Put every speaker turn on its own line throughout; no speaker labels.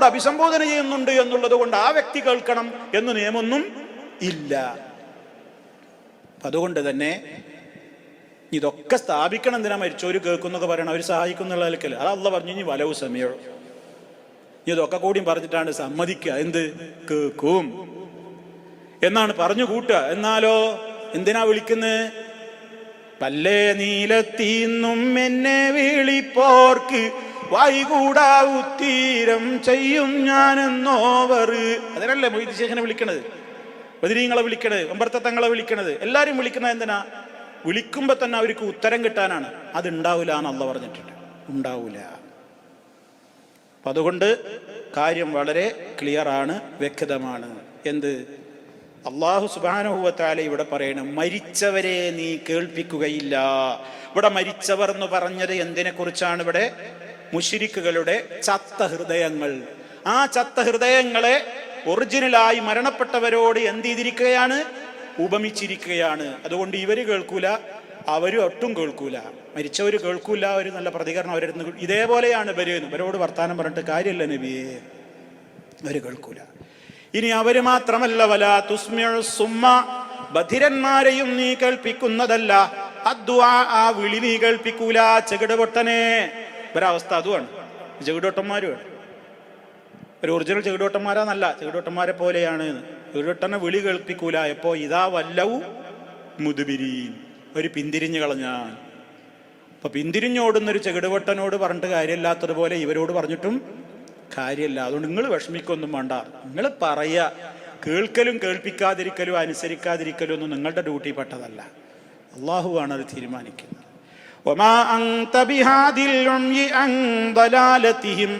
നമ്മളോട് അഭിസംബോധന ചെയ്യുന്നുണ്ട് എന്നുള്ളത് കൊണ്ട് ആ വ്യക്തി കേൾക്കണം എന്ന് നിയമമൊന്നും ഇല്ല. അതുകൊണ്ട് തന്നെ ഇതൊക്കെ സ്ഥാപിക്കണം. എന്തിനാ മരിച്ചവര് കേൾക്കുന്നൊക്കെ പറയണം, അവർ സഹായിക്കുന്നുള്ള നിലക്കല്ല. അത് അള്ളാഹ് പറഞ്ഞു, ഇനി വലവു സമയോ, ഇതൊക്കെ കൂടിയും പറഞ്ഞിട്ടാണ് സമ്മതിക്കുക. എന്ത് കേൾക്കും എന്നാണ് പറഞ്ഞു കൂട്ടുക. എന്നാലോ എന്തിനാ വിളിക്കുന്നത്? പല്ലേ നീലത്തീന്നും എന്നെ വിളിപ്പോർക്ക് വൈകൂടാ ഉത്തീരം ചെയ്യും ഞാനെന്നോവർ. അതിനല്ലേ മൊയ്ത് ശേഖനെ വിളിക്കണത്, ബദരീങ്ങളെ വിളിക്കണത്, ഒമ്പർത്തങ്ങളെ വിളിക്കണത്, എല്ലാരും വിളിക്കുന്നത് എന്തിനാ? വിളിക്കുമ്പോ തന്നെ അവർക്ക് ഉത്തരം കിട്ടാനാണ്. അത് ഉണ്ടാവില്ല എന്ന് അള്ളാഹ് പറഞ്ഞിട്ടുണ്ട്, ഉണ്ടാവൂല. അപ്പൊ അതുകൊണ്ട് കാര്യം വളരെ ക്ലിയറാണ്, വ്യക്തമാണ്. എന്ത്? അള്ളാഹു സുബ്ഹാനഹു വ തആല ഇവിടെ പറയണം, മരിച്ചവരെ നീ കേൾപ്പിക്കുകയില്ല. ഇവിടെ മരിച്ചവർ എന്ന് പറഞ്ഞത് എന്തിനെ കുറിച്ചാണ്? ഇവിടെ മുശ്രിക്കുകളുടെ ചത്ത ഹൃദയങ്ങൾ. ആ ചത്ത ഹൃദയങ്ങളെ ഒറിജിനലായി മരണപ്പെട്ടവരോട് എന്ത് ചെയ്തിരിക്കുകയാണ്? ഉപമിച്ചിരിക്കുകയാണ്. അതുകൊണ്ട് ഇവര് കേൾക്കൂല, അവരും ഒട്ടും കേൾക്കൂല. മരിച്ചവര് കേൾക്കൂല, ഒരു നല്ല പ്രതികരണം അവരിരുന്ന്. ഇതേപോലെയാണ് ഇവരോട് വർത്താനം പറഞ്ഞിട്ട് കാര്യമല്ല നബിയെ, അവര് കേൾക്കൂല. ഇനി അവര് മാത്രമല്ല, വലാ തുസ്മിഉ സുമ്മ, ബധിരന്മാരെയും നീ കേൾപ്പിക്കുന്നതല്ല. അദ്ദുആ, ആ വിളി നീ കേൾപ്പിക്കൂല. ചെകിടപൊട്ടനെ, ഒരവസ്ഥ അതുമാണ്. ചെകിടൊട്ടന്മാരുമാണ്. ഒരു ഒറിജിനൽ ചെകിടോട്ടന്മാരാന്നല്ല, ചെകിടോട്ടന്മാരെ പോലെയാണ്. ചെകിടോട്ടനെ വിളി കേൾപ്പിക്കൂല. എപ്പോ? ഇതാ വല്ലവു മുദ്ബിരീൻ, ഒരു പിന്തിരിഞ്ഞു കളഞ്ഞാൽ. അപ്പൊ പിന്തിരിഞ്ഞോടുന്നൊരു ചെകിടവട്ടനോട് പറഞ്ഞിട്ട് കാര്യമില്ലാത്തതുപോലെ ഇവരോട് പറഞ്ഞിട്ടും കാര്യമില്ല. അതുകൊണ്ട് നിങ്ങൾ വിഷമിക്കൊന്നും വേണ്ട. നിങ്ങൾ പറയാ, കേൾക്കലും കേൾപ്പിക്കാതിരിക്കലും അനുസരിക്കാതിരിക്കലും ഒന്നും നിങ്ങളുടെ ഡ്യൂട്ടി പെട്ടതല്ല. അള്ളാഹുവാണ് അത് തീരുമാനിക്കുന്നത്. വമാ അൻത ബിഹാദിൽ ഉംയി അൻ ദലാലതിഹിം,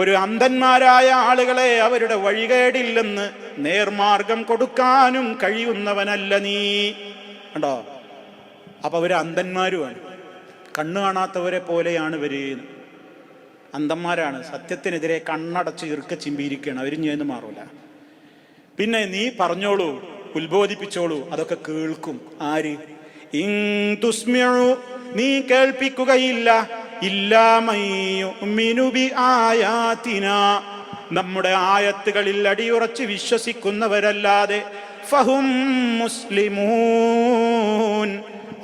ഒരു അന്ധന്മാരായ ആളുകളെ അവരുടെ വഴികേടിൽ നിന്ന് നേർമാർഗം കൊടുക്കാനും കഴിയുന്നവനല്ല നീ. കണ്ടോ? അപ്പൊ അവര് അന്ധന്മാരുമാണ്, കണ്ണു കാണാത്തവരെ പോലെയാണ് ഇവര്. അന്ധന്മാരാണ്, സത്യത്തിനെതിരെ കണ്ണടച്ച് ഇറുക്ക ചിമ്പിയിരിക്കുകയാണ്. അവരും ഞാൻ മാറൂല. പിന്നെ നീ പറഞ്ഞോളൂ, ഉത്ബോധിപ്പിച്ചോളൂ, അതൊക്കെ കേൾക്കും. ആര്? ഇൻ തുസ്മിഉ, നീ കേൾപ്പിക്കുകയില്ല. ഇല്ലാ മൻ യുഅ്മിനു ബി ആയാതിനാ, നമ്മുടെ ആയത്തുകളിൽ അടിയുറച്ച് വിശ്വസിക്കുന്നവരല്ലാതെ. ഫഹും മുസ്ലിമൂൻ,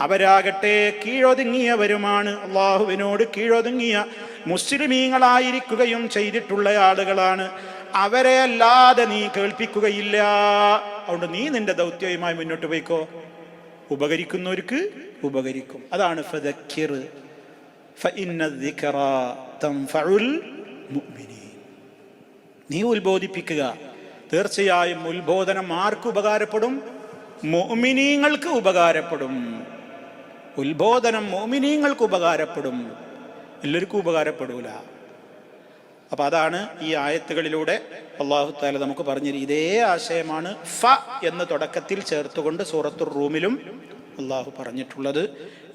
അവരാകട്ടെ കീഴൊതുങ്ങിയവരുമാണ്. അള്ളാഹുവിനോട് കീഴൊതുങ്ങിയ മുസ്ലിമീങ്ങളായിരിക്കുകയും ചെയ്തിട്ടുള്ള ആളുകളാണ്. അവരെ അല്ലാതെ നീ കേൾപ്പിക്കുകയില്ല. അതുകൊണ്ട് നീ നിന്റെ ദൗത്യവുമായി മുന്നോട്ട് പോയിക്കോ. ഉപകരിക്കുന്നവർക്ക് ഉപകരിക്കും. അതാണ് ഫദക്കിർ ഫഇന്ന ദിക്റാ തൻഫഉൽ മുഅ്മിനീൻ. നീ ഉത്ബോധിപ്പിക്കുക. തീർച്ചയായും ഉത്ബോധനം ആർക്ക് ഉപകാരപ്പെടും? മുഅ്മിനീങ്ങൾക്ക് ഉപകാരപ്പെടും. ഉത്ബോധനം മുഅ്മിനീങ്ങൾക്ക് ഉപകാരപ്പെടും, എല്ലാവർക്കും ഉപകാരപ്പെടൂല. അപ്പൊ അതാണ് ഈ ആയത്തുകളിലൂടെ അല്ലാഹു തആല നമുക്ക് പറഞ്ഞത്. ഇതേ ആശയമാണ് ഫ എന്ന് തുടക്കത്തിൽ ചേർത്തുകൊണ്ട് സൂറത്തുർ റൂമിലും അള്ളാഹു പറഞ്ഞിട്ടുള്ളത്.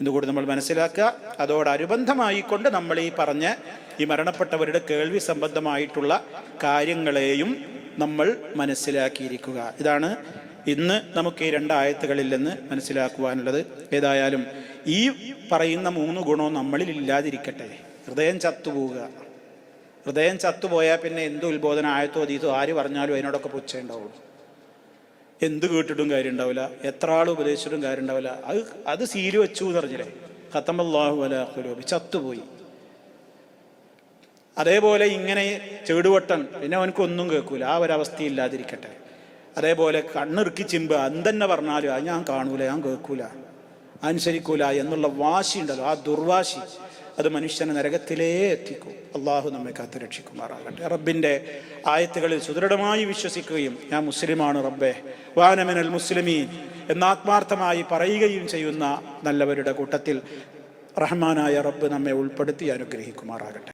ഇതുകൂടി നമ്മൾ മനസ്സിലാക്കുക. അതോടനുബന്ധമായിക്കൊണ്ട് നമ്മൾ ഈ പറഞ്ഞ ഈ മരണപ്പെട്ടവരുടെ കേൾവി സംബന്ധമായിട്ടുള്ള കാര്യങ്ങളെയും നമ്മൾ മനസ്സിലാക്കിയിരിക്കുക. ഇതാണ് ഇന്ന് നമുക്ക് ഈ രണ്ടായത്തുകളിൽ നിന്ന് മനസ്സിലാക്കുവാനുള്ളത്. ഏതായാലും ഈ പറയുന്ന 3 ഗുണവും നമ്മളിൽ ഇല്ലാതിരിക്കട്ടെ. ഹൃദയം ചത്തുപോവുക. ഹൃദയം ചത്തുപോയാൽ പിന്നെ എന്ത് ഉത്ബോധന ആയത്തോ അതീതോ ആര് പറഞ്ഞാലും അതിനോടൊക്കെ പുച്ഛമുണ്ടാവുള്ളൂ. എന്ത് കേട്ടിട്ടും കാര്യം ഉണ്ടാവില്ല, എത്ര ആൾ ഉപദേശിച്ചിട്ടും കാര്യം ഉണ്ടാവില്ല. അത് സീല് വെച്ചു എന്ന് പറഞ്ഞില്ലേ, ഖതമല്ലാഹു അലാ ഖുലൂബി, ചത്തുപോയി. അതേപോലെ ഇങ്ങനെ ചെടുവട്ടൻ, പിന്നെ അവനക്കൊന്നും കേൾക്കൂല. ആ ഒരവസ്ഥയില്ലാതിരിക്കട്ടെ. അതേപോലെ കണ്ണിറുക്കി ചിമ്പ്, എന്തെന്നെ പറഞ്ഞാലും അത് ഞാൻ കാണൂല, ഞാൻ കേൾക്കൂല, അനുസരിക്കൂല എന്നുള്ള വാശി ഉണ്ടല്ലോ, ആ ദുർവാശി, അത് മനുഷ്യനെ നരകത്തിലേ എത്തിക്കും. അള്ളാഹു നമ്മെ കാത്ത് രക്ഷിക്കുമാറാകട്ടെ. റബ്ബിൻ്റെ ആയത്തുകളിൽ സുദൃഢമായി വിശ്വസിക്കുകയും ഞാൻ മുസ്ലിമാണ് റബ്ബേ വാന മിനൽ മുസ്ലിമീൻ എന്നാത്മാർത്ഥമായി പറയുകയും ചെയ്യുന്ന നല്ലവരുടെ കൂട്ടത്തിൽ റഹ്മാനായ റബ്ബ് നമ്മെ ഉൾപ്പെടുത്തി അനുഗ്രഹിക്കുമാറാകട്ടെ.